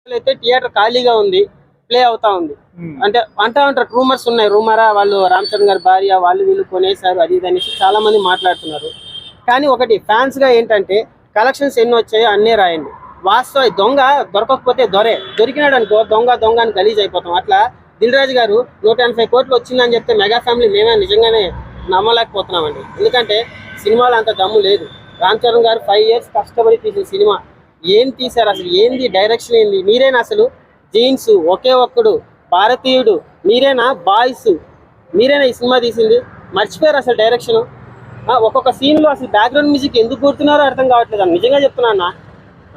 అయితే థియేటర్ ఖాళీగా ఉంది, ప్లే అవుతా ఉంది. అంటే అంటారు రూమర్స్ ఉన్నాయి, రూమరా వాళ్ళు రామ్ చరణ్ గారి భార్య వాళ్ళు వీళ్ళు కొనేసారు అది ఇది అనేసి చాలా మంది మాట్లాడుతున్నారు. కానీ ఒకటి ఫ్యాన్స్ గా ఏంటంటే కలెక్షన్స్ ఎన్ని వచ్చాయో అన్నే రాయండి. వాస్తవ దొంగ దొరకకపోతే దొరికినాడు అనుకో దొంగ దొంగ అని గలీజ్ అయిపోతాం. అట్లా దిల్ రాజు గారు 180 కోట్లు వచ్చిందని చెప్తే మెగా ఫ్యామిలీ మేమే నిజంగానే నమ్మలేకపోతున్నామండి. ఎందుకంటే సినిమాలో అంత దమ్ము లేదు. రామ్ చరణ్ గారు 5 years కష్టపడి తీసిన సినిమా ఏం తీశారు, అసలు ఏంది డైరెక్షన్ ఏంది? మీరేనా అసలు జీన్స్ ఒకే ఒక్కడు భారతీయుడు, మీరేనా బాయ్స్, మీరేనా ఈ సినిమా తీసింది? మర్చిపోయారు అసలు డైరెక్షన్. ఒక్కొక్క సీన్లో అసలు బ్యాక్గ్రౌండ్ మ్యూజిక్ ఎందుకు కూర్చున్నారో అర్థం కావట్లేదు అన్న. నిజంగా చెప్తున్నా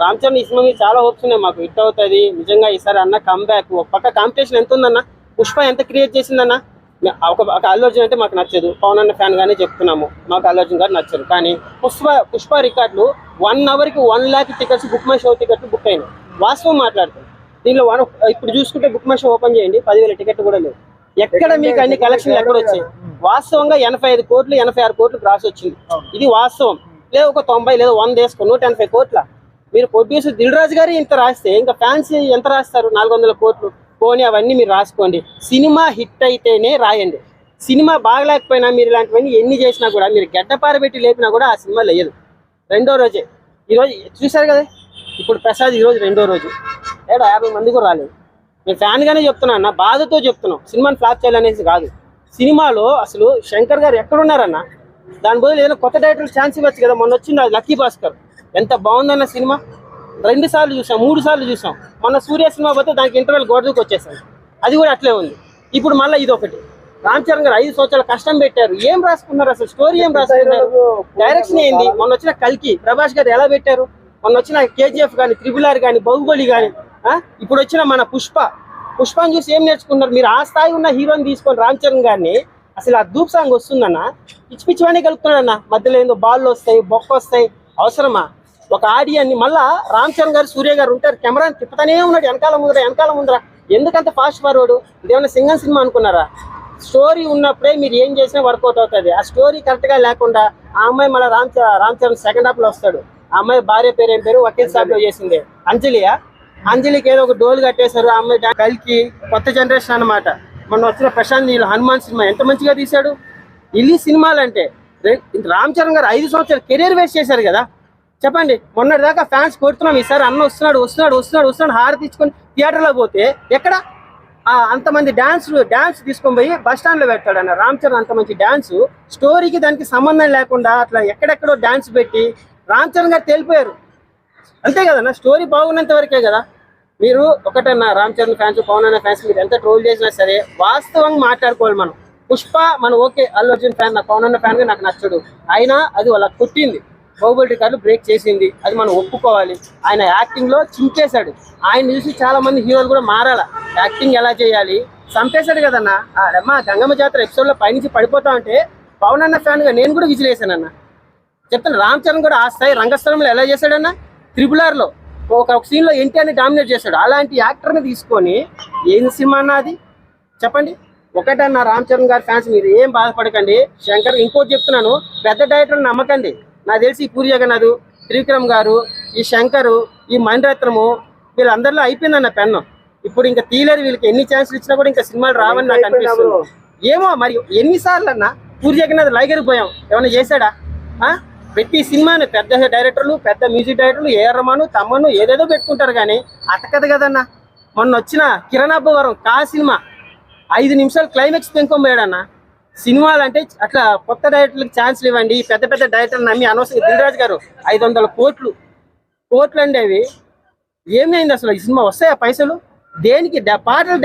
రామ్ చరణ్ ఈ సినిమా మీద చాలా హోప్స్ ఉన్నాయి, మాకు హిట్ అవుతుంది నిజంగా ఈసారి అన్న కంబ్యాక్. ఒక పక్క కాంపిటీషన్ ఎంత ఉందన్న, పుష్ప ఎంత క్రియేట్ చేసిందన్న. ఒక అల్లు అర్జున్ అంటే మాకు నచ్చదు, పవన్ అన్న ఫ్యాన్ గానే చెప్తున్నాము, మాకు అల్లు అర్జున్ గారు నచ్చరు. కానీ పుష్ప రికార్డులు 1 hourకి 1 lakh tickets book my show టికెట్లు బుక్ అయినాయి. వాస్తవం మాట్లాడుతాం. దీనిలో ఇప్పుడు చూసుకుంటే బుక్ మై షో ఓపెన్ చేయండి, 10,000 టికెట్లు కూడా లేవు. ఎక్కడ మీకు అన్ని కలెక్షన్లు ఎక్కడ వచ్చాయి? వాస్తవంగా 85 కోట్లు 86 కోట్లు క్రాస్ వచ్చింది, ఇది వాస్తవం. లేదు ఒక 90 లేదా 100 వేసుకో 180 కోట్ల. మీరు ప్రొడ్యూసర్ దిల్ రాజు గారు ఇంత రాస్తే ఇంకా ఫ్యాన్స్ ఎంత రాస్తారు? 400 కోట్లు. పోనీ అవన్నీ మీరు రాసుకోండి. సినిమా హిట్ అయితేనే రాయండి. సినిమా బాగలేకపోయినా మీరు ఇలాంటివన్నీ ఎన్ని చేసినా కూడా, మీరు గడ్డపారబెట్టి లేపినా కూడా ఆ సినిమా లేదు. రెండో రోజే ఈరోజు చూశారు కదా, ఇప్పుడు ప్రసాద్ ఈరోజు రెండో రోజు, 50 మంది కూడా రాలేదు. నేను ఫ్యాన్గానే చెప్తున్నా అన్న, బాధతో చెప్తున్నాం. సినిమాని ఫ్లాప్ చేయాలనేసి కాదు. సినిమాలో అసలు శంకర్ గారు ఎక్కడున్నారన్న? దాని బదులు ఏదైనా కొత్త డైరెక్టర్ ఛాన్స్ ఇవ్వచ్చు కదా. మొన్న వచ్చింది అది లక్కీ భాస్కర్, ఎంత బాగుందన్న సినిమా. 2 సార్లు చూసాం, 3 సార్లు చూసాం. మొన్న సూర్య సినిమా పోతే దానికి ఇంటర్వెల్ గోడకు వచ్చేసాం, అది కూడా అట్లే ఉంది. ఇప్పుడు మళ్ళీ ఇది ఒకటి. రామ్ చరణ్ గారు 5 సంవత్సరాలు కష్టం పెట్టారు, ఏం రాసుకున్నారు అసలు? స్టోరీ ఏం రాసుకున్నారు? డైరెక్షన్ ఏంది? మొన్న వచ్చిన కల్కి ప్రభాస్ గారు ఎలా పెట్టారు? మొన్న వచ్చిన KGF కానీ, RRR కానీ, బాహుబలి కానీ, ఇప్పుడు వచ్చిన మన పుష్పని చూసి ఏం నేర్చుకున్నారు? మీరు ఆ స్థాయి ఉన్న హీరోని తీసుకొని రామ్ చరణ్ గారిని అసలు ఆ ధూప్ సాంగ్ వస్తుందన్న, పిచ్చి పిచ్చివన్నీ కలుపుతున్నాడన్న. మధ్యలో ఏందో బాళ్ళు వస్తాయి, బొక్క వస్తాయి, అవసరమా? ఒక ఆడియన్ని మళ్ళా రామ్ చరణ్ గారు సూర్య గారు ఉంటారు, కెమెరాని తిప్పుతానే ఉన్నాడు వెనకాల ముందర. ఎందుకంత ఫాస్ట్ ఫార్వర్డ్? ఇదేమన్నా సింగల్ సినిమా అనుకున్నారా? స్టోరీ ఉన్నప్పుడే మీరు ఏం చేసినా వర్కౌట్ అవుతుంది. ఆ స్టోరీ కరెక్ట్గా లేకుండా ఆ అమ్మాయి మళ్ళీ రామ్ చరణ్ సెకండ్ హాఫ్లో వస్తాడు. ఆ అమ్మాయి భార్య పేరు ఏం పేరు? వకీల్ సాబ్లో చేసింది అంజలికి ఏదో ఒక డోల్ కట్టేశారు. ఆ అమ్మాయి కల్కి కొత్త జనరేషన్ అనమాట. మొన్న వచ్చిన ప్రశాంత్ నీళ్ళు హనుమాన్ సినిమా ఎంత మంచిగా తీశాడు. ఇల్లి సినిమాలు అంటే రామ్ చరణ్ గారు 5 సంవత్సరాలు కెరీర్ వేస్ట్ చేశారు కదా. చెప్పండి, మొన్నటి దాకా ఫ్యాన్స్ కొడుతున్నాం, ఈసారి అన్న వస్తున్నాడు హారతి తీసుకొని థియేటర్లో పోతే ఎక్కడ అంతమంది డాన్స్ తీసుకొని పోయి బస్ స్టాండ్లో పెడతాడు అన్న రామ్ చరణ్. అంత మంచి డాన్స్, స్టోరీకి దానికి సంబంధం లేకుండా అట్లా ఎక్కడెక్కడో డాన్స్ పెట్టి రామ్ చరణ్ గారు తెలిపోయారు. అంతే కదన్నా, స్టోరీ బాగున్నంత వరకే కదా. మీరు ఒకటన్నా రామ్ చరణ్ ఫ్యాన్స్, పవన్ అన్న ఫ్యాన్స్ మీరు ఎంత ట్రోల్ చేసినా సరే వాస్తవంగా మాట్లాడుకోవాలి. మనం పుష్ప మనం ఓకే, అల్లు అర్జున్ ఫ్యాన్, నా పవన్ అన్న ఫ్యాన్గా నాకు నచ్చడు, అయినా అది వాళ్ళ కొట్టింది, బాహుబలి రికార్డులు బ్రేక్ చేసింది, అది మనం ఒప్పుకోవాలి. ఆయన యాక్టింగ్లో చింపేశాడు. ఆయన చూసి చాలా మంది హీరోలు కూడా మారాల, యాక్టింగ్ ఎలా చేయాలి. చంపేశాడు కదన్నా. అమ్మా గంగమ్మ జాతర ఎపిసోడ్లో పైనుంచి పడిపోతా ఉంటే పవన్ అన్న ఫ్యాన్గా నేను కూడా విజిలేసానన్న. చెప్తాను, రామ్ చరణ్ కూడా ఆ స్థాయి రంగస్థలంలో ఎలా చేశాడన్న? RRRలో ఒక సీన్లో ఎన్టీఆర్ని డామినేట్ చేశాడు. అలాంటి యాక్టర్ని తీసుకొని ఏం సినిమా అన్న అది? చెప్పండి. ఒకటన్నా రామ్ చరణ్ గారి ఫ్యాన్స్ మీరు ఏం బాధపడకండి. శంకర్ ఇంకోటి చెప్తున్నాను, పెద్ద డైరెక్టర్ని నమ్మకండి. నాకు తెలిసి ఈ పూరి జగన్నాథ్, త్రివిక్రమ్ గారు, ఈ శంకరు, ఈ మణిరత్నము వీళ్ళందరిలో అయిపోయిందన్న పెన్ను. ఇప్పుడు ఇంకా తీలేరు. వీళ్ళకి ఎన్ని ఛాన్సులు ఇచ్చినా కూడా ఇంకా సినిమాలు రావని నాకు అనిపిస్తుంది. ఏమో మరి ఎన్నిసార్లు అన్న పూరి జగన్నాథ్ లైగర్ పోయాం, ఏమన్నా చేశాడా? ప్రతి సినిమాని పెద్ద డైరెక్టర్లు, పెద్ద మ్యూజిక్ డైరెక్టర్లు, AR రెహమాన్, తమ్మను ఏదేదో పెట్టుకుంటారు కానీ అతకదు కదన్న. మొన్న వచ్చిన కిరణ్ అబ్బవరం సినిమా 5 నిమిషాలు క్లైమాక్స్ పెంకొపోయాడన్న. సినిమాలు అంటే అట్లా కొత్త డైరెక్టర్లకు ఛాన్స్లు ఇవ్వండి. పెద్ద పెద్ద డైరెక్టర్లు నమ్మి అనవసరంగా దిల్ రాజు గారు 500 కోట్లు అండి, అవి ఏమైంది అసలు? ఈ సినిమా వస్తాయా పైసలు? దేనికి? పాటలు